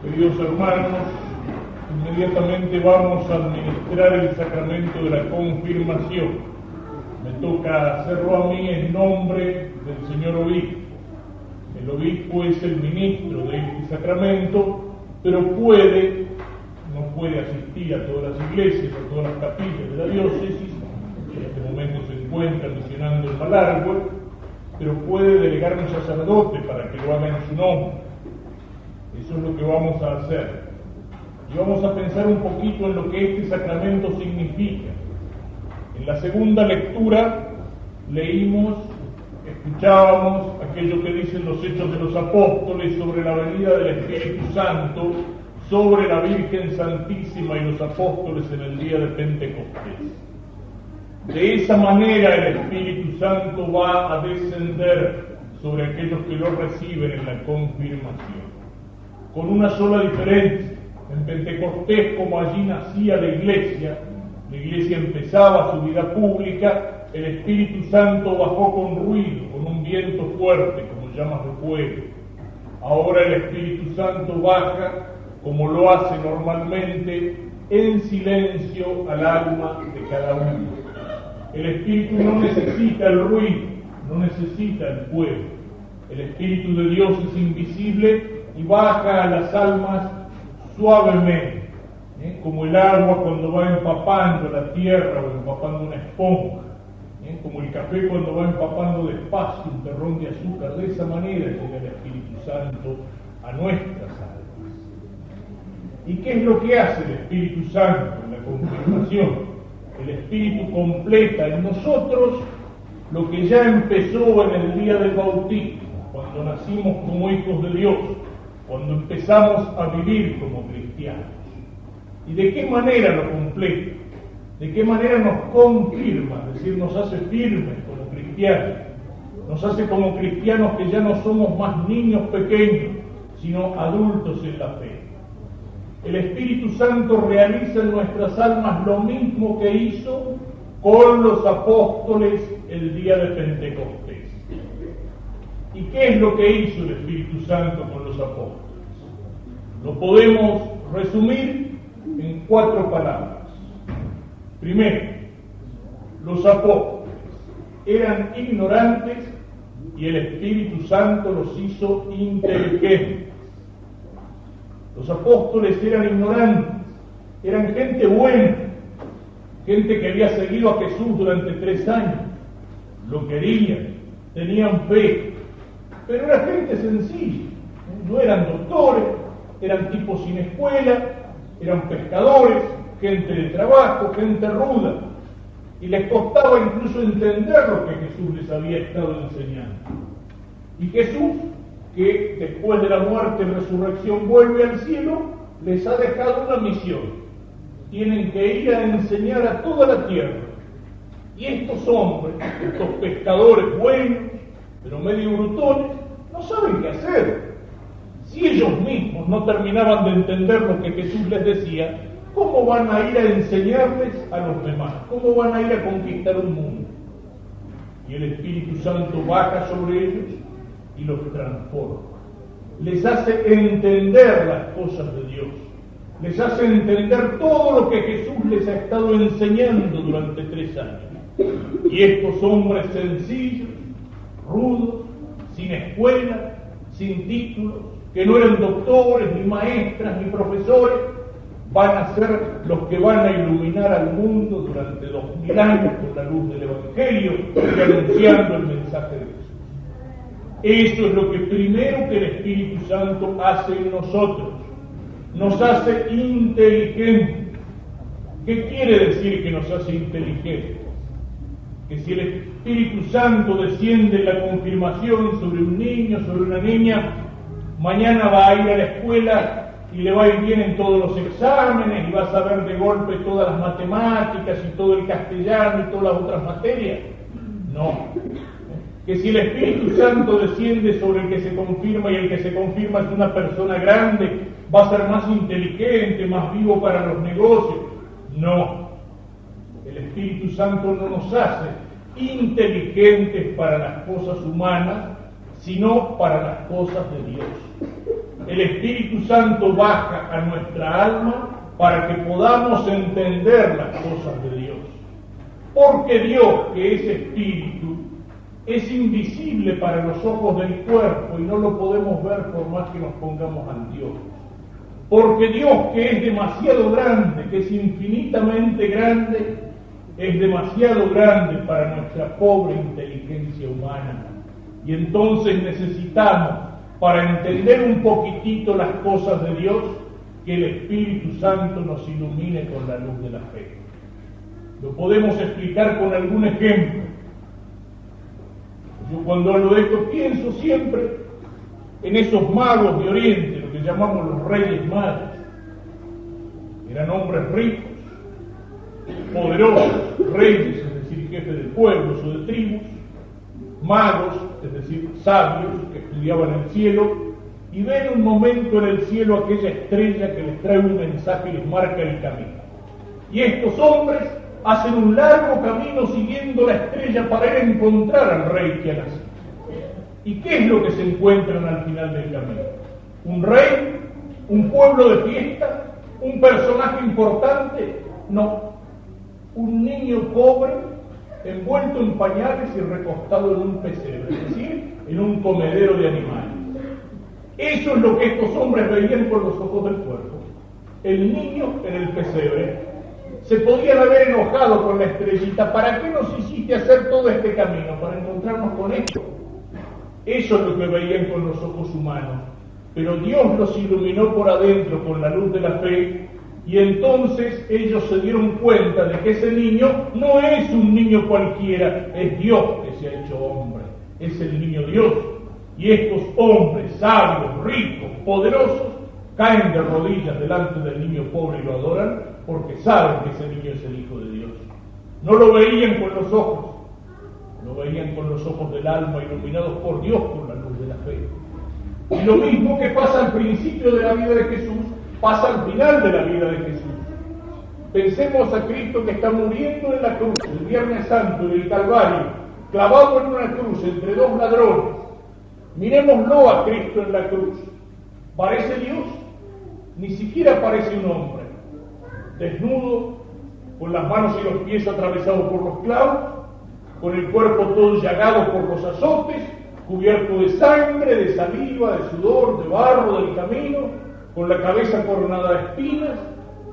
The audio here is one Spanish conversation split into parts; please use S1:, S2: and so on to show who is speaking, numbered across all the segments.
S1: Queridos hermanos, inmediatamente vamos a administrar el sacramento de la confirmación. Me toca hacerlo a mí en nombre del señor obispo. El obispo es el ministro de este sacramento, pero no puede asistir a todas las iglesias, a todas las capillas de la diócesis. En este momento se encuentra misionando en Malargüe, pero puede delegar un sacerdote para que lo haga en su nombre. Eso es lo que vamos a hacer. Y vamos a pensar un poquito en lo que este sacramento significa. En la segunda lectura escuchábamos aquello que dicen los Hechos de los Apóstoles sobre la venida del Espíritu Santo, sobre la Virgen Santísima y los apóstoles en el día de Pentecostés. De esa manera el Espíritu Santo va a descender sobre aquellos que lo reciben en la confirmación. Con una sola diferencia: en Pentecostés, como allí nacía la iglesia empezaba su vida pública, el Espíritu Santo bajó con ruido, con un viento fuerte, como llamas de fuego. Ahora el Espíritu Santo baja, como lo hace normalmente, en silencio al alma de cada uno. El Espíritu no necesita el ruido, no necesita el fuego. El Espíritu de Dios es invisible y baja a las almas suavemente, como el agua cuando va empapando la tierra o empapando una esponja, como el café cuando va empapando despacio un terrón de azúcar. De esa manera llega el Espíritu Santo a nuestras almas. ¿Y qué es lo que hace el Espíritu Santo en la confirmación? El Espíritu completa en nosotros lo que ya empezó en el día del bautismo, cuando nacimos como hijos de Dios, cuando empezamos a vivir como cristianos. ¿Y de qué manera lo completa? ¿De qué manera nos confirma? Es decir, nos hace firmes como cristianos. Nos hace como cristianos que ya no somos más niños pequeños, sino adultos en la fe. El Espíritu Santo realiza en nuestras almas lo mismo que hizo con los apóstoles el día de Pentecostés. ¿Y qué es lo que hizo el Espíritu Santo con los apóstoles? Lo podemos resumir en 4 palabras. Primero, los apóstoles eran ignorantes y el Espíritu Santo los hizo inteligentes. Los apóstoles eran ignorantes, eran gente buena, gente que había seguido a Jesús durante 3 años, lo querían, tenían fe, pero era gente sencilla, no eran doctores, eran tipos sin escuela, eran pescadores, gente de trabajo, gente ruda, y les costaba incluso entender lo que Jesús les había estado enseñando. Y Jesús, que después de la muerte y resurrección vuelve al cielo, les ha dejado una misión. Tienen que ir a enseñar a toda la tierra. Y estos hombres, estos pescadores buenos, pero medio brutones, no saben qué hacer. Si ellos mismos no terminaban de entender lo que Jesús les decía, ¿cómo van a ir a enseñarles a los demás? ¿Cómo van a ir a conquistar un mundo? Y el Espíritu Santo baja sobre ellos y los transforma. Les hace entender las cosas de Dios. Les hace entender todo lo que Jesús les ha estado enseñando durante 3 años. Y estos hombres sencillos, rudos, sin escuela, sin títulos, que no eran doctores, ni maestras, ni profesores, van a ser los que van a iluminar al mundo durante 2000 años con la luz del Evangelio y anunciando el mensaje de Jesús. Eso es lo que primero que el Espíritu Santo hace en nosotros. Nos hace inteligentes. ¿Qué quiere decir que nos hace inteligentes? Que si el Espíritu Santo desciende en la confirmación sobre un niño, sobre una niña, mañana va a ir a la escuela y le va a ir bien en todos los exámenes y va a saber de golpe todas las matemáticas y todo el castellano y todas las otras materias. No. Que si el Espíritu Santo desciende sobre el que se confirma y el que se confirma es una persona grande, va a ser más inteligente, más vivo para los negocios. No. El Espíritu Santo no nos hace inteligentes para las cosas humanas, sino para las cosas de Dios. el Espíritu Santo baja a nuestra alma para que podamos entender las cosas de Dios. Porque Dios, que es Espíritu, es invisible para los ojos del cuerpo y no lo podemos ver por más que nos pongamos anteojos. Porque Dios, que es demasiado grande, que es infinitamente grande, es demasiado grande para nuestra pobre inteligencia humana. Y entonces necesitamos, para entender un poquitito las cosas de Dios, que el Espíritu Santo nos ilumine con la luz de la fe. Lo podemos explicar con algún ejemplo. Yo cuando hablo de esto pienso siempre en esos magos de Oriente, lo que llamamos los reyes magos. Eran hombres ricos, poderosos, reyes, es decir, jefes de pueblos o de tribus, magos, es decir, sabios que estudiaban el cielo, y ven un momento en el cielo aquella estrella que les trae un mensaje y les marca el camino. Y estos hombres hacen un largo camino siguiendo la estrella para ir a encontrar al rey que ha nacido. ¿Y qué es lo que se encuentran al final del camino? ¿Un rey? ¿Un pueblo de fiesta? ¿Un personaje importante? No. Un niño pobre, envuelto en pañales y recostado en un pesebre, es decir, en un comedero de animales. Eso es lo que estos hombres veían con los ojos del cuerpo. El niño en el pesebre. Se podían haber enojado con la estrellita. ¿Para qué nos hiciste hacer todo este camino? Para encontrarnos con esto. Eso es lo que veían con los ojos humanos. Pero Dios los iluminó por adentro con la luz de la fe, y entonces ellos se dieron cuenta de que ese niño no es un niño cualquiera, es Dios que se ha hecho hombre, es el niño Dios. Y estos hombres sabios, ricos, poderosos, caen de rodillas delante del niño pobre y lo adoran porque saben que ese niño es el Hijo de Dios. No lo veían con los ojos, lo veían con los ojos del alma, iluminados por Dios por la luz de la fe. Y lo mismo que pasa al principio de la vida de Jesús, pasa al final de la vida de Jesús. Pensemos a Cristo que está muriendo en la cruz, el Viernes Santo, en el Calvario, clavado en una cruz entre dos ladrones. Miremoslo a Cristo en la cruz. ¿Parece Dios? Ni siquiera parece un hombre. Desnudo, con las manos y los pies atravesados por los clavos, con el cuerpo todo llagado por los azotes, cubierto de sangre, de saliva, de sudor, de barro del camino, con la cabeza coronada de espinas,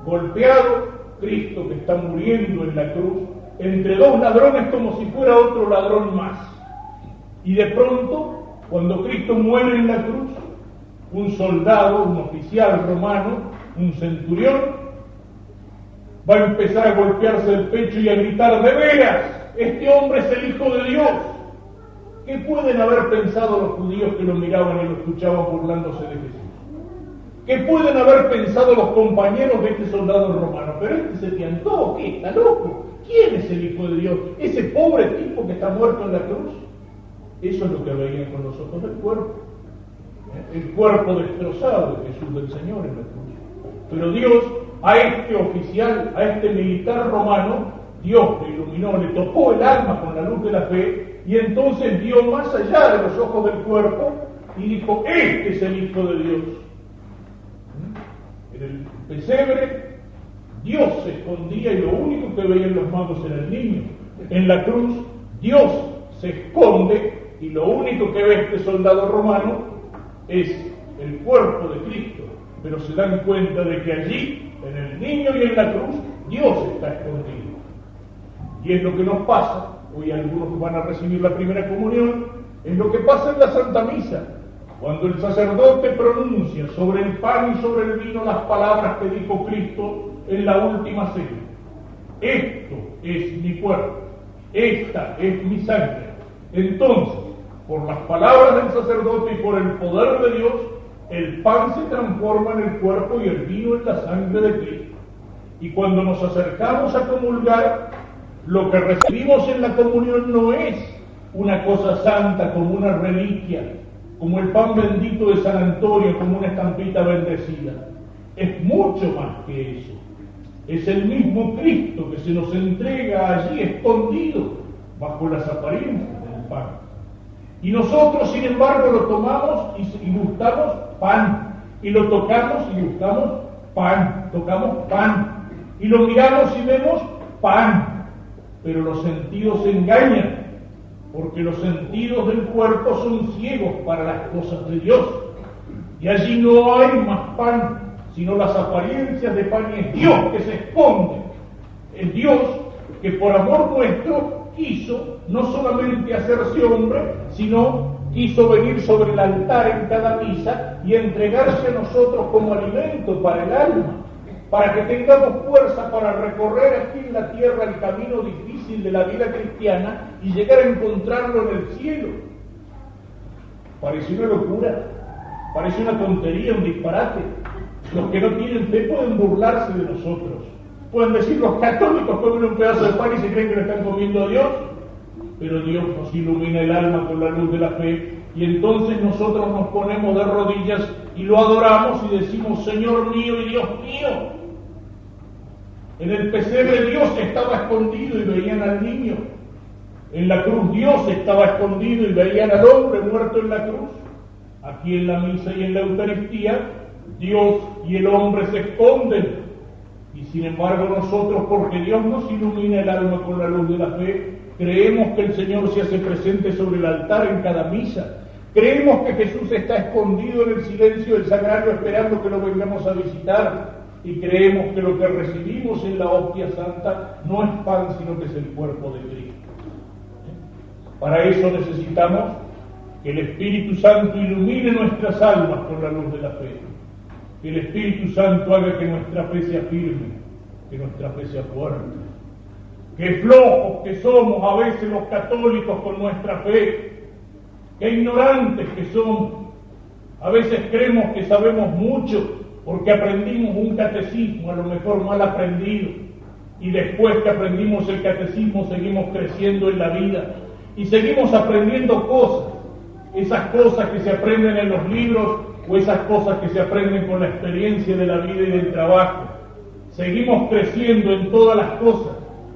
S1: golpeado, Cristo que está muriendo en la cruz, entre dos ladrones como si fuera otro ladrón más. Y de pronto, cuando Cristo muere en la cruz, un soldado, un oficial romano, un centurión, va a empezar a golpearse el pecho y a gritar: ¡de veras! ¡Este hombre es el Hijo de Dios! ¿Qué pueden haber pensado los judíos que lo miraban y lo escuchaban burlándose de Jesús? ¿Qué pueden haber pensado los compañeros de este soldado romano? Pero este se piantó, ¿qué? ¿Está loco? ¿Quién es el Hijo de Dios? ¿Ese pobre tipo que está muerto en la cruz? Eso es lo que veían con los ojos del cuerpo. El cuerpo destrozado de Jesús del Señor en la cruz. Pero Dios, a este oficial, a este militar romano, Dios le iluminó, le tocó el alma con la luz de la fe, y entonces vio más allá de los ojos del cuerpo y dijo: este es el Hijo de Dios. En el pesebre Dios se escondía y lo único que veían los magos era el niño. En la cruz Dios se esconde y lo único que ve este soldado romano es el cuerpo de Cristo. Pero se dan cuenta de que allí, en el niño y en la cruz, Dios está escondido. Y es lo que nos pasa. Hoy algunos van a recibir la primera comunión. Es lo que pasa en la Santa Misa. Cuando el sacerdote pronuncia sobre el pan y sobre el vino las palabras que dijo Cristo en la última cena: esto es mi cuerpo, esta es mi sangre. Entonces, por las palabras del sacerdote y por el poder de Dios, el pan se transforma en el cuerpo y el vino en la sangre de Cristo. Y cuando nos acercamos a comulgar, lo que recibimos en la comunión no es una cosa santa como una reliquia, como el pan bendito de San Antonio, como una estampita bendecida. Es mucho más que eso. Es el mismo Cristo que se nos entrega allí escondido bajo las apariencias del pan. Y nosotros, sin embargo, lo tomamos y gustamos pan. y lo tocamos y buscamos pan, tocamos pan, y lo miramos y vemos pan, pero los sentidos engañan, porque los sentidos del cuerpo son ciegos para las cosas de Dios, y allí no hay más pan, sino las apariencias de pan, y es Dios que se esconde, es Dios que por amor nuestro quiso no solamente hacerse hombre, sino quiso venir sobre el altar en cada misa y entregarse a nosotros como alimento para el alma, para que tengamos fuerza para recorrer aquí en la tierra el camino difícil de la vida cristiana y llegar a encontrarlo en el cielo. Parece una locura, parece una tontería, un disparate. Los que no tienen fe pueden burlarse de nosotros. Pueden decir, los católicos comen un pedazo de pan y se creen que le están comiendo a Dios. Pero Dios nos ilumina el alma con la luz de la fe, y entonces nosotros nos ponemos de rodillas y lo adoramos y decimos, Señor mío y Dios mío. En el pesebre Dios estaba escondido y veían al niño. En la cruz Dios estaba escondido y veían al hombre muerto en la cruz. Aquí en la misa y en la Eucaristía, Dios y el hombre se esconden. Y sin embargo nosotros, porque Dios nos ilumina el alma con la luz de la fe, creemos que el Señor se hace presente sobre el altar en cada misa. Creemos que Jesús está escondido en el silencio del sagrario esperando que lo vengamos a visitar. Y creemos que lo que recibimos en la hostia santa no es pan, sino que es el cuerpo de Cristo. Para eso necesitamos que el Espíritu Santo ilumine nuestras almas con la luz de la fe. Que el Espíritu Santo haga que nuestra fe sea firme, que nuestra fe sea fuerte. Que flojos que somos a veces los católicos con nuestra fe, que ignorantes que somos. A veces creemos que sabemos mucho porque aprendimos un catecismo, a lo mejor mal aprendido, y después que aprendimos el catecismo seguimos creciendo en la vida y seguimos aprendiendo cosas, esas cosas que se aprenden en los libros o esas cosas que se aprenden con la experiencia de la vida y del trabajo. Seguimos creciendo en todas las cosas,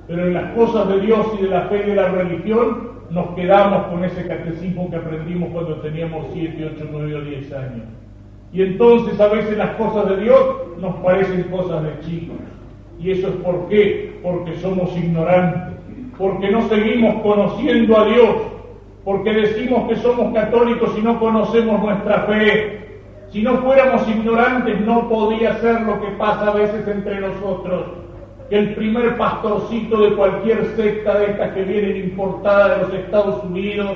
S1: pero en las cosas de Dios y de la fe y de la religión nos quedamos con ese catecismo que aprendimos cuando teníamos 7, 8, 9 o 10 años. Y entonces a veces las cosas de Dios nos parecen cosas de chicos. ¿Y eso es por qué? Porque somos ignorantes, porque no seguimos conociendo a Dios, porque decimos que somos católicos y no conocemos nuestra fe. Si no fuéramos ignorantes no podía ser lo que pasa a veces entre nosotros, que el primer pastorcito de cualquier secta de estas que vienen importada de los Estados Unidos,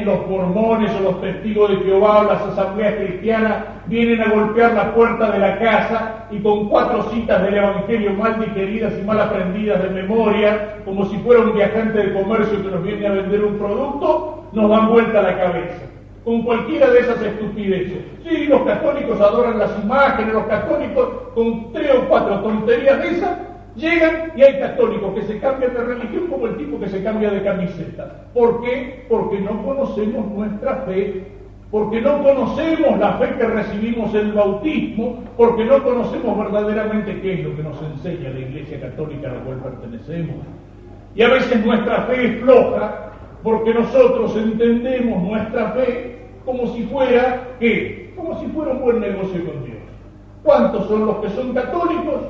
S1: los mormones o los testigos de Jehová o las asambleas cristianas, vienen a golpear la puerta de la casa y con 4 citas del Evangelio mal digeridas y mal aprendidas de memoria, como si fuera un viajante de comercio que nos viene a vender un producto, nos dan vuelta la cabeza con cualquiera de esas estupideces. Sí, los católicos adoran las imágenes, los católicos con 3 o 4 tonterías de esas llegan y hay católicos que se cambian de religión como el tipo que se cambia de camiseta. ¿Por qué? Porque no conocemos nuestra fe, porque no conocemos la fe que recibimos en el bautismo, porque no conocemos verdaderamente qué es lo que nos enseña la Iglesia Católica a la cual pertenecemos. Y a veces nuestra fe es floja, porque nosotros entendemos nuestra fe como si fuera, ¿qué? Como si fuera un buen negocio con Dios. ¿Cuántos son los que son católicos?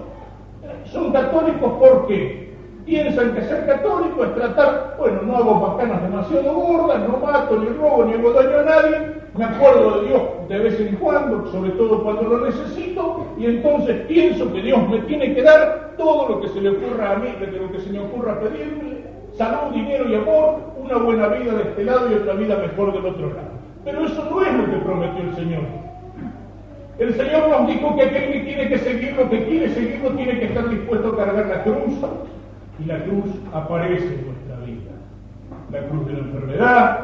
S1: Son católicos porque piensan que ser católico es tratar, bueno, no hago bacanas demasiado gordas, no mato, ni robo, ni hago daño a nadie, me acuerdo de Dios de vez en cuando, sobre todo cuando lo necesito, y entonces pienso que Dios me tiene que dar todo lo que se le ocurra a mí, lo que se me ocurra pedirme, salud, dinero y amor, una buena vida de este lado y otra vida mejor del otro lado. Pero eso no es lo que prometió el Señor. El Señor nos dijo que aquel que tiene que seguir lo que quiere seguirlo tiene que estar dispuesto a cargar la cruz. Y la cruz aparece en nuestra vida. La cruz de la enfermedad,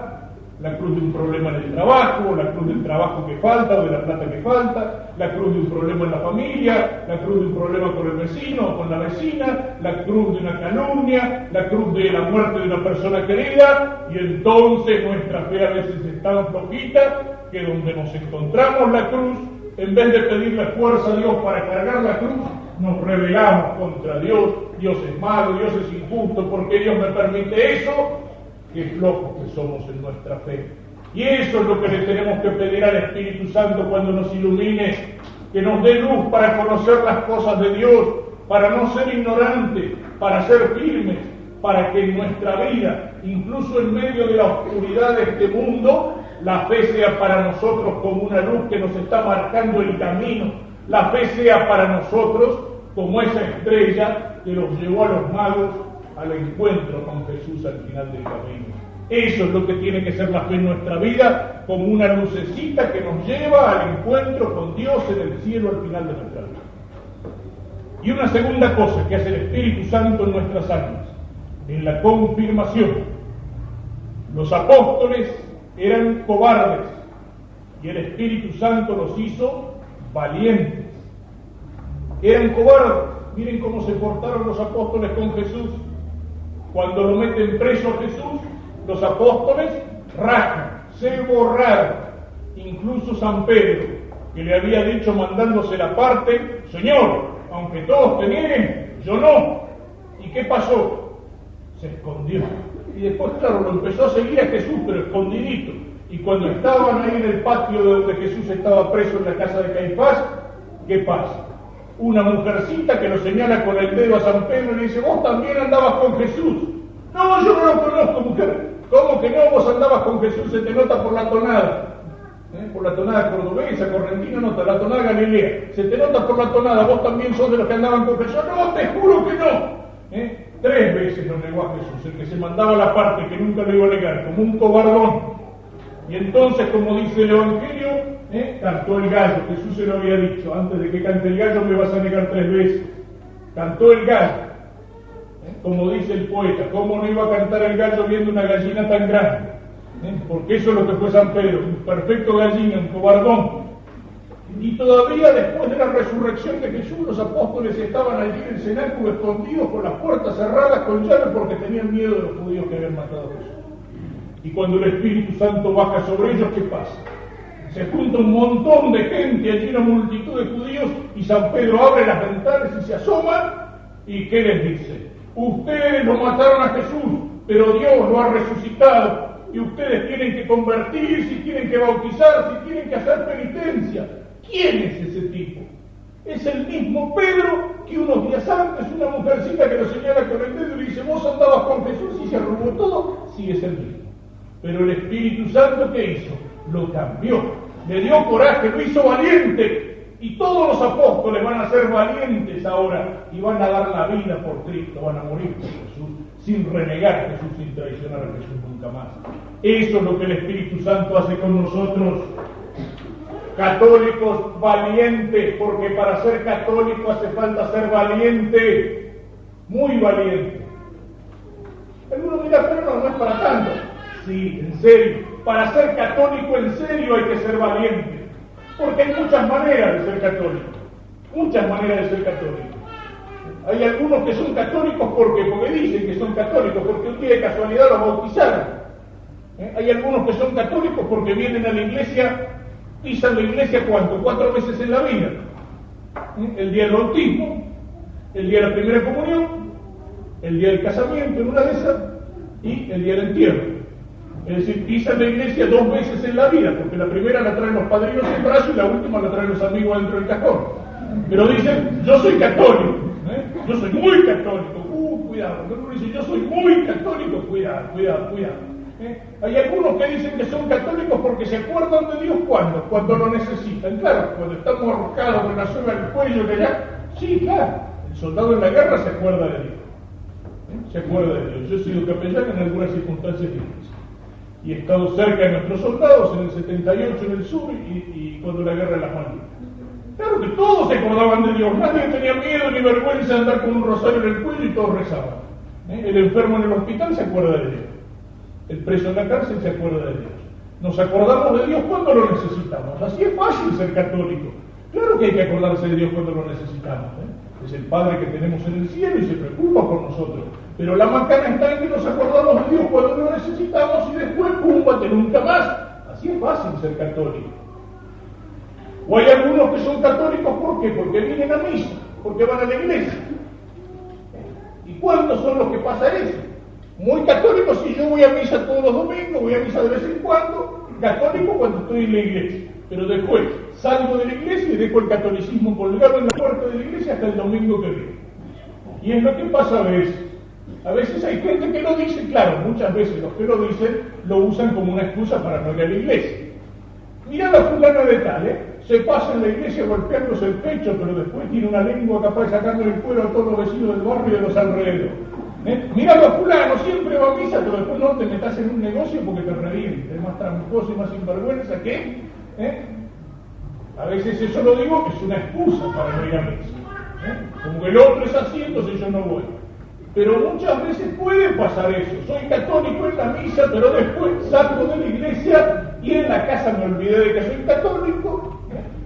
S1: la cruz de un problema en el trabajo, la cruz del trabajo que falta o de la plata que falta, la cruz de un problema en la familia, la cruz de un problema con el vecino o con la vecina, la cruz de una calumnia, la cruz de la muerte de una persona querida. Y entonces nuestra fe a veces es tan flojita que donde nos encontramos la cruz, en vez de pedirle fuerza a Dios para cargar la cruz, nos rebelamos contra Dios. Dios es malo, Dios es injusto, ¿por qué Dios me permite eso? Qué flojos que somos en nuestra fe. Y eso es lo que le tenemos que pedir al Espíritu Santo cuando nos ilumine, que nos dé luz para conocer las cosas de Dios, para no ser ignorantes, para ser firmes, para que en nuestra vida, incluso en medio de la oscuridad de este mundo, la fe sea para nosotros como una luz que nos está marcando el camino, la fe sea para nosotros como esa estrella que los llevó a los magos al encuentro con Jesús al final del camino. Eso es lo que tiene que ser la fe en nuestra vida, como una lucecita que nos lleva al encuentro con Dios en el cielo al final de nuestra vida. Y una segunda cosa que hace el Espíritu Santo en nuestras almas, en la confirmación. Los apóstoles eran cobardes y el Espíritu Santo los hizo valientes. Eran cobardes. Miren cómo se portaron los apóstoles con Jesús. Cuando lo meten preso a Jesús, los apóstoles rajan, se borraron. Incluso San Pedro, que le había dicho mandándose la parte: Señor, aunque todos te nieguen, yo no. ¿Y qué pasó? Se escondió. Y después, claro, lo empezó a seguir a Jesús, pero escondidito. Y cuando estaban ahí en el patio de donde Jesús estaba preso en la casa de Caifás, ¿qué pasa? Una mujercita que lo señala con el dedo a San Pedro y le dice: vos también andabas con Jesús. No, yo no lo conozco, mujer. ¿Cómo que no? Vos andabas con Jesús, se te nota por la tonada. Por la tonada cordobesa, correntina, nota, la tonada galilea. Se te nota por la tonada, vos también sos de los que andaban con Jesús. No, te juro que no. 3 veces lo negó a Jesús, el que se mandaba la parte, que nunca lo iba a negar, como un cobardón. Y entonces, como dice el Evangelio, cantó el gallo. Jesús se lo había dicho: antes de que cante el gallo me vas a negar 3 veces. Cantó el gallo. Como dice el poeta, ¿cómo no iba a cantar el gallo viendo una gallina tan grande? Porque eso es lo que fue San Pedro, un perfecto gallina, un cobardón. Y todavía después de la resurrección de Jesús, los apóstoles estaban allí en el cenáculo escondidos con las puertas cerradas con llave porque tenían miedo de los judíos que habían matado a Jesús. Y cuando el Espíritu Santo baja sobre ellos, ¿qué pasa? Se junta un montón de gente, allí una multitud de judíos, y San Pedro abre las ventanas y se asoma, ¿y qué les dice? Ustedes lo mataron a Jesús, pero Dios lo ha resucitado, y ustedes tienen que convertirse, tienen que bautizarse, tienen que hacer penitencia. ¿Quién es ese tipo? Es el mismo Pedro que unos días antes una mujercita que lo señala con el dedo y le dice: vos andabas con Jesús y se arrugó todo. Sí, es el mismo. Pero el Espíritu Santo, ¿qué hizo? Lo cambió, le dio coraje, lo hizo valiente. Y todos los apóstoles van a ser valientes ahora y van a dar la vida por Cristo, van a morir por Jesús, sin renegar a Jesús, sin traicionar a Jesús nunca más. Eso es lo que el Espíritu Santo hace con nosotros. Católicos valientes, porque para ser católico hace falta ser valiente, muy valiente. Algunos dirán: pero no es para tanto. Sí, en serio, para ser católico en serio hay que ser valiente, porque hay muchas maneras de ser católico, muchas maneras de ser católico. Hay algunos que son católicos porque dicen que son católicos, porque un día de casualidad los bautizaron. Hay algunos que son católicos porque vienen a la iglesia, pisan la iglesia ¿cuánto? 4 veces en la vida. El día del bautismo, el día de la primera comunión, el día del casamiento en una de esas, y el día del entierro. Es decir, pisan la iglesia 2 veces en la vida, porque la primera la traen los padrinos en brazo y la última la traen los amigos dentro del cajón. Pero dicen: yo soy católico, yo soy muy católico. Cuidado, cuando uno dice: yo soy muy católico, cuidado. Hay algunos que dicen que son católicos porque se acuerdan de Dios cuando lo necesitan. Claro, cuando estamos arrojados con la soga al cuello, que ya, sí, claro, el soldado en la guerra se acuerda de Dios. Se acuerda de Dios. Yo he sido capellán en algunas circunstancias difíciles. Y he estado cerca de nuestros soldados en el 78 en el sur y cuando la guerra en las Malvinas. Claro que todos se acordaban de Dios, nadie tenía miedo ni vergüenza de andar con un rosario en el cuello y todos rezaban. El enfermo en el hospital se acuerda de Dios, el preso en la cárcel se acuerda de Dios. Nos acordamos de Dios cuando lo necesitamos. Así es fácil ser católico. Claro que hay que acordarse de Dios cuando lo necesitamos. Es el Padre que tenemos en el cielo y se preocupa por nosotros. Pero la macana está en que nos acordamos de Dios cuando lo necesitamos y después, púmbate, nunca más. Así es fácil ser católico. O hay algunos que son católicos, ¿por qué? Porque vienen a misa, porque van a la iglesia. ¿Y cuántos son los que pasa eso? Muy católicos, si yo voy a misa todos los domingos, voy a misa de vez en cuando, católico cuando estoy en la iglesia, pero después salgo de la iglesia y dejo el catolicismo colgado en la puerta de la iglesia hasta el domingo que viene. Y es lo que pasa a veces. A veces hay gente que lo dice, claro, muchas veces los que lo dicen lo usan como una excusa para no ir a la iglesia. Mirá la fulana de tal, se pasa en la iglesia golpeándose el pecho, pero después tiene una lengua capaz de sacarle el cuero a todos los vecinos del barrio y de los alrededores. Mirá a fulano, siempre va a misa, pero después no te metas en un negocio porque te reviente, es más tramposo y más sinvergüenza que... A veces eso lo digo, es una excusa para no ir a misa. Como que el otro es así, entonces yo no voy. Pero muchas veces puede pasar eso. Soy católico en la misa, pero después salgo de la iglesia y en la casa me olvidé de que soy católico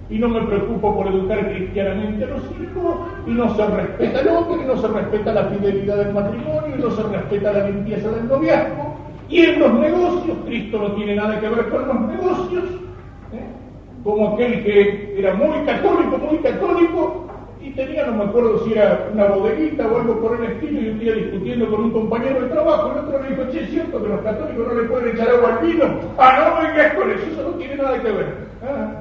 S1: y no me preocupo por educar cristianamente a los hijos y no se respeta el otro, y no se respeta la fidelidad del matrimonio, y no se respeta la limpieza del noviazgo. Y en los negocios, Cristo no tiene nada que ver con los negocios, como aquel que era muy católico, y tenía, no me acuerdo si era una bodeguita o algo por el estilo, y un día discutiendo con un compañero de trabajo, el otro le dijo, che, es cierto que los católicos no le pueden echar agua al vino. No vengas con eso no tiene nada que ver.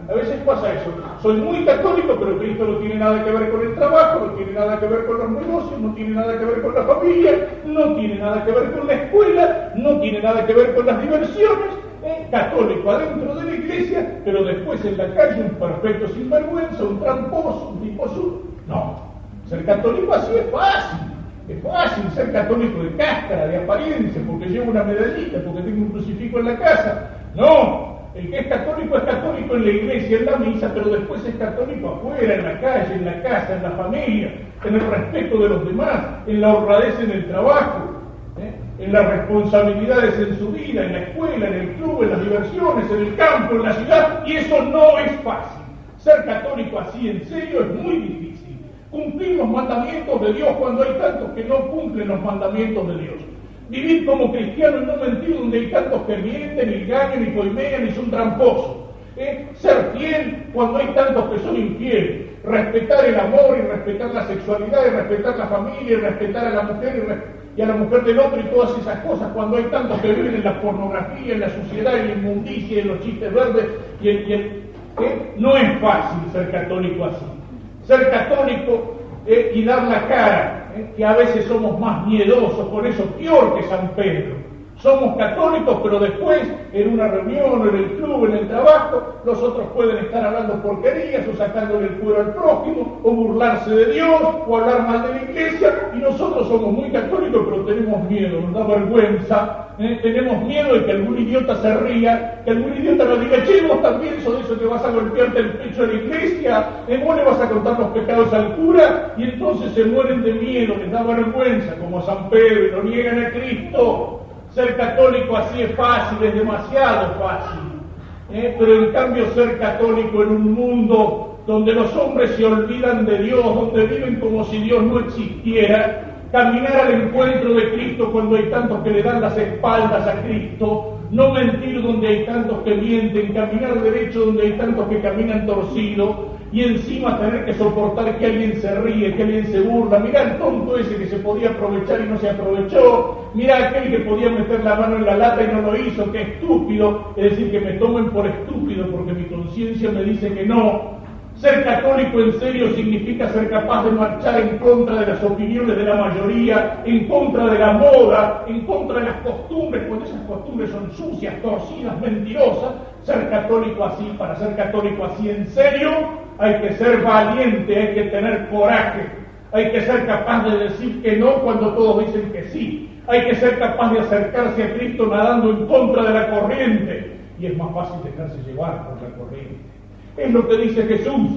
S1: A veces pasa eso. Soy muy católico, pero Cristo no tiene nada que ver con el trabajo, no tiene nada que ver con los negocios, no tiene nada que ver con la familia, no tiene nada que ver con la escuela, no tiene nada que ver con las diversiones. Católico adentro de la iglesia, pero después en la calle un perfecto sinvergüenza, un tramposo, un tipo sucio. No, ser católico así es fácil ser católico de cáscara, de apariencia, porque llevo una medallita, porque tengo un crucifijo en la casa. No, el que es católico en la iglesia, en la misa, pero después es católico afuera, en la calle, en la casa, en la familia, en el respeto de los demás, en la honradez en el trabajo, en las responsabilidades en su vida, en la escuela, en el club, en las diversiones, en el campo, en la ciudad, y eso no es fácil. Ser católico así en serio es muy difícil. Cumplir los mandamientos de Dios cuando hay tantos que no cumplen los mandamientos de Dios. Vivir como cristiano y no mentir donde hay tantos que mienten, engañan y coimean y son tramposos. Ser fiel cuando hay tantos que son infieles. Respetar el amor y respetar la sexualidad y respetar la familia y respetar a la mujer y a la mujer del otro y todas esas cosas cuando hay tantos que viven en la pornografía, en la suciedad, en la inmundicia, en los chistes verdes no es fácil ser católico así. Ser católico y dar la cara, que a veces somos más miedosos, por eso peor que San Pedro. Somos católicos, pero después, en una reunión, en el club, en el trabajo, los otros pueden estar hablando porquerías, o sacándole el cuero al prójimo, o burlarse de Dios, o hablar mal de la iglesia, y nosotros somos muy católicos, pero tenemos miedo, nos da vergüenza, tenemos miedo de que algún idiota se ría, que algún idiota nos diga, che, vos también sos de eso que vas a golpearte el pecho a la iglesia, vos le vas a contar los pecados al cura, y entonces se mueren de miedo, les da vergüenza, como a San Pedro, y lo niegan a Cristo. Ser católico así es fácil, es demasiado fácil. Pero en cambio ser católico en un mundo donde los hombres se olvidan de Dios, donde viven como si Dios no existiera, caminar al encuentro de Cristo cuando hay tantos que le dan las espaldas a Cristo, no mentir donde hay tantos que mienten, caminar derecho donde hay tantos que caminan torcido, y encima tener que soportar que alguien se ríe, que alguien se burla. Mirá el tonto ese que se podía aprovechar y no se aprovechó, mirá aquel que podía meter la mano en la lata y no lo hizo, qué estúpido. Es decir, que me tomen por estúpido porque mi conciencia me dice que no. Ser católico en serio significa ser capaz de marchar en contra de las opiniones de la mayoría, en contra de la moda, en contra de las costumbres, cuando esas costumbres son sucias, torcidas, mentirosas. Ser católico así, para ser católico así en serio, hay que ser valiente, hay que tener coraje, hay que ser capaz de decir que no cuando todos dicen que sí, hay que ser capaz de acercarse a Cristo nadando en contra de la corriente, y es más fácil dejarse llevar por la corriente. Es lo que dice Jesús,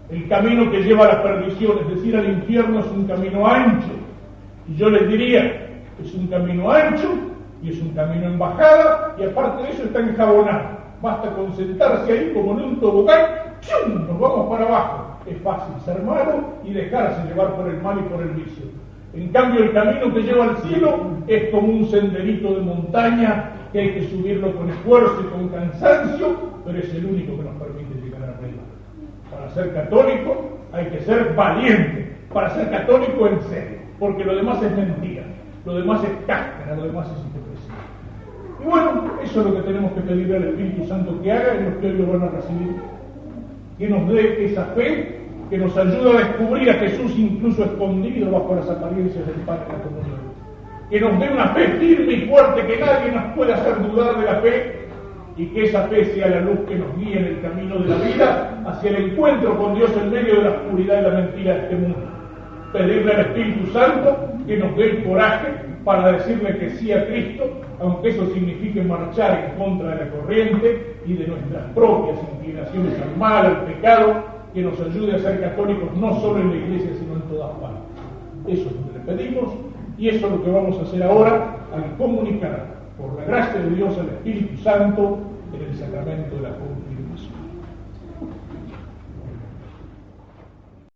S1: el camino que lleva a la perdición, es decir, al infierno, es un camino ancho, y yo les diría, es un camino ancho, y es un camino en bajada, y aparte de eso está enjabonado. Basta con sentarse ahí como en un tobogán, ¡chum!, nos vamos para abajo. Es fácil ser malo y dejarse llevar por el mal y por el vicio. En cambio, el camino que lleva al cielo es como un senderito de montaña que hay que subirlo con esfuerzo y con cansancio, pero es el único que nos permite llegar arriba. Para ser católico hay que ser valiente, para ser católico en serio, porque lo demás es mentira, lo demás es cáscara, lo demás es hipocresía. Y bueno, eso es lo que tenemos que pedirle al Espíritu Santo que haga en los que hoy lo van a recibir. Que nos dé esa fe que nos ayuda a descubrir a Jesús incluso escondido bajo las apariencias del pan en la comunión. Que nos dé una fe firme y fuerte, que nadie nos pueda hacer dudar de la fe, y que esa fe sea la luz que nos guíe en el camino de la vida hacia el encuentro con Dios en medio de la oscuridad y la mentira de este mundo. Pedirle al Espíritu Santo que nos dé el coraje para decirle que sí a Cristo, aunque eso signifique marchar en contra de la corriente y de nuestras propias inclinaciones al mal, al pecado, que nos ayude a ser católicos no solo en la Iglesia, sino en todas partes. Eso es lo que le pedimos, y eso es lo que vamos a hacer ahora al comunicar, por la gracia de Dios, al Espíritu Santo en el sacramento de la comunión.